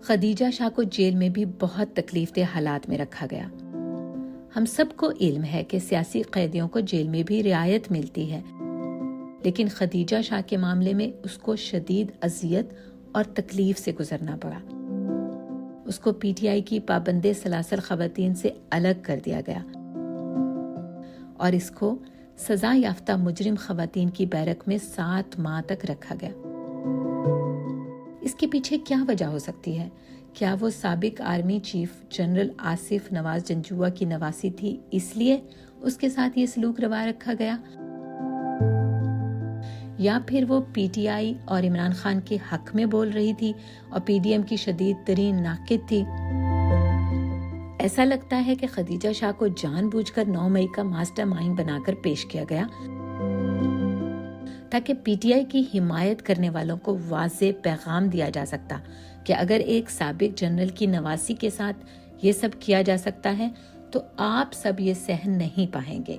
خدیجہ شاہ کو جیل میں بھی بہت تکلیف دہ حالات میں رکھا گیا۔ ہم سب کو علم ہے کہ سیاسی قیدیوں کو جیل میں بھی رعایت ملتی ہے، لیکن خدیجہ شاہ کے معاملے میں اس کو شدید اذیت اور تکلیف سے گزرنا پڑا۔ اس کو پی ٹی آئی کی پابند سلاسل خواتین سے الگ کر دیا گیا اور اس کو سزا یافتہ مجرم خواتین کی بیرک میں 7 ماہ تک رکھا گیا۔ اس کے پیچھے کیا وجہ ہو سکتی ہے؟ کیا وہ سابق آرمی چیف جنرل آصف نواز جنجوعہ کی نواسی تھی، اس لیے اس کے ساتھ یہ سلوک روا رکھا گیا؟ یا پھر وہ پی ٹی آئی اور عمران خان کے حق میں بول رہی تھی اور پی ڈی ایم کی شدید ترین ناقد تھی؟ ایسا لگتا ہے کہ خدیجہ شاہ کو جان بوجھ کر 9 مئی کا ماسٹر مائنڈ بنا کر پیش کیا گیا تاکہ پی ٹی آئی کی حمایت کرنے والوں کو واضح پیغام دیا جا سکتا کہ اگر ایک سابق جنرل کی نواسی کے ساتھ یہ سب کیا جا سکتا ہے تو آپ سب یہ سہن نہیں پائیں گے۔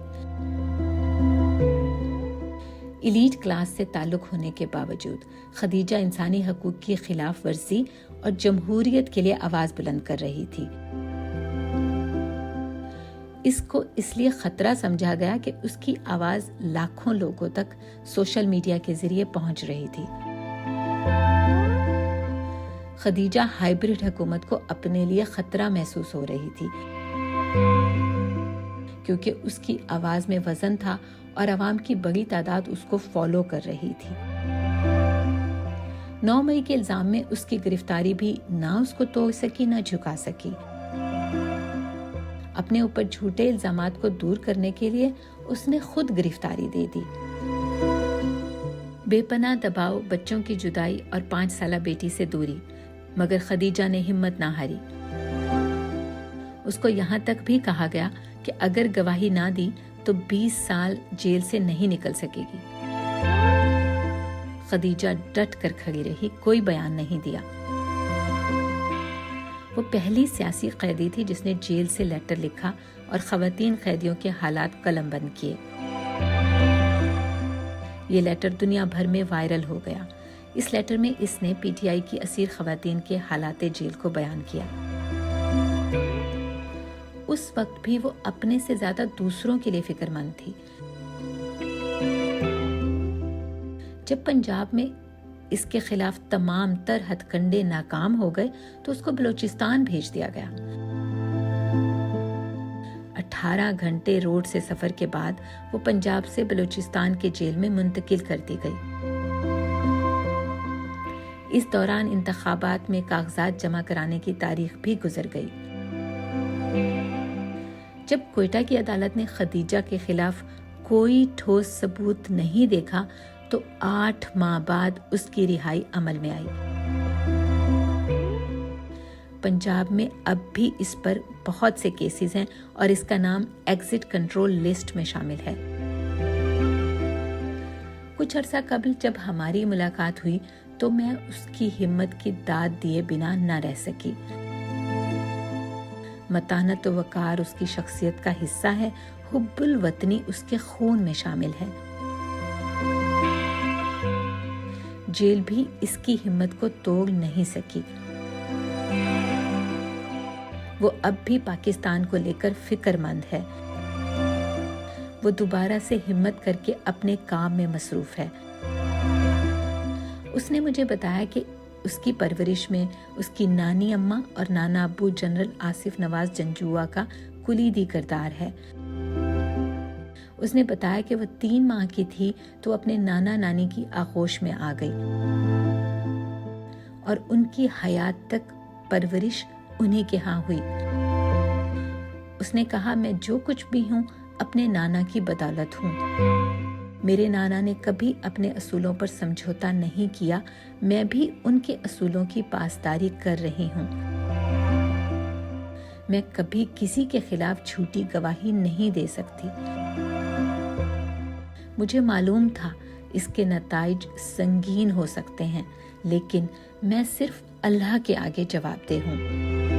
ایلیٹ کلاس سے تعلق ہونے کے باوجود خدیجہ انسانی حقوق کی خلاف ورزی اور جمہوریت کے لیے آواز بلند کر رہی تھی۔ اس کو اس لیے خطرہ سمجھا گیا کہ اس کی آواز لاکھوں لوگوں تک سوشل میڈیا کے ذریعے پہنچ رہی تھی۔ خدیجہ ہائبرڈ حکومت کو اپنے لیے خطرہ محسوس ہو رہی تھی کیونکہ اس کی آواز میں وزن تھا اور عوام کی بڑی تعداد اس کو فالو کر رہی تھی۔ 9 مئی کے الزام میں اس کی گرفتاری بھی نہ اس کو توڑ سکی نہ جھکا سکی۔ اپنے اوپر جھوٹے الزامات کو دور کرنے کے لیے اس نے خود گرفتاری دے دی۔ بے پناہ دباؤ، بچوں کی جدائی اور 5 سالہ بیٹی سے دوری، مگر خدیجہ نے ہمت نہ ہاری۔ اس کو یہاں تک بھی کہا گیا کہ اگر گواہی نہ دی تو 20 سال جیل سے نہیں نکل سکے گی۔ خدیجہ ڈٹ کر کھڑی رہی، کوئی بیان نہیں دیا۔ وہ پہلی سیاسی قیدی تھی جس نے جیل سے لیٹر لکھا اور خواتین قیدیوں کے حالات قلم بند کیے۔ یہ لیٹر دنیا بھر میں وائرل ہو گیا۔ اس لیٹر میں اس نے پی ٹی آئی کی اسیر خواتین کے حالات جیل کو بیان کیا۔ اس وقت بھی وہ اپنے سے زیادہ دوسروں کے لیے فکر مند تھی۔ جب پنجاب میں اس کے خلاف تمام تر ہتھ کنڈے ناکام ہو گئے تو اس کو بلوچستان بھیج دیا گیا۔ 18 گھنٹے روڈ سے سفر کے بعد وہ پنجاب سے بلوچستان کے جیل میں منتقل کر دی گئی۔ اس دوران انتخابات میں کاغذات جمع کرانے کی تاریخ بھی گزر گئی۔ جب کوئٹہ کی عدالت نے خدیجہ کے خلاف کوئی ٹھوس ثبوت نہیں دیکھا تو 8 ماہ بعد اس کی رہائی عمل میں آئی۔ پنجاب میں اب بھی اس پر بہت سے کیسز ہیں اور اس کا نام ایگزٹ کنٹرول لسٹ میں شامل ہے۔ کچھ عرصہ قبل جب ہماری ملاقات ہوئی تو میں اس کی ہمت کی داد دیے بنا نہ رہ سکی۔ متانت و وقار اس کی شخصیت کا حصہ ہے، حب الوطنی اس کے خون میں شامل ہے۔ جیل بھی اس کی ہمت کو توڑ نہیں سکی۔ وہ اب بھی پاکستان کو لے کر فکر مند ہے۔ وہ دوبارہ سے ہمت کر کے اپنے کام میں مصروف ہے۔ اس نے مجھے بتایا کہ اس کی پرورش میں اس کی نانی اماں اور نانا ابو جنرل آصف نواز جنجوعہ کا کلیدی کردار ہے۔ اس نے بتایا کہ وہ 3 ماہ کی تھی تو اپنے نانا نانی کی آغوش میں آ گئی اور ان کی حیات تک پرورش انہی کے ہاں ہوئی۔ اس نے کہا، میں جو کچھ بھی ہوں اپنے نانا کی بدولت ہوں۔ میرے نانا نے کبھی اپنے اصولوں پر سمجھوتا نہیں کیا، میں بھی ان کے اصولوں کی پاسداری کر رہی ہوں۔ میں کبھی کسی کے خلاف جھوٹی گواہی نہیں دے سکتی۔ مجھے معلوم تھا اس کے نتائج سنگین ہو سکتے ہیں، لیکن میں صرف اللہ کے آگے جواب دہ ہوں۔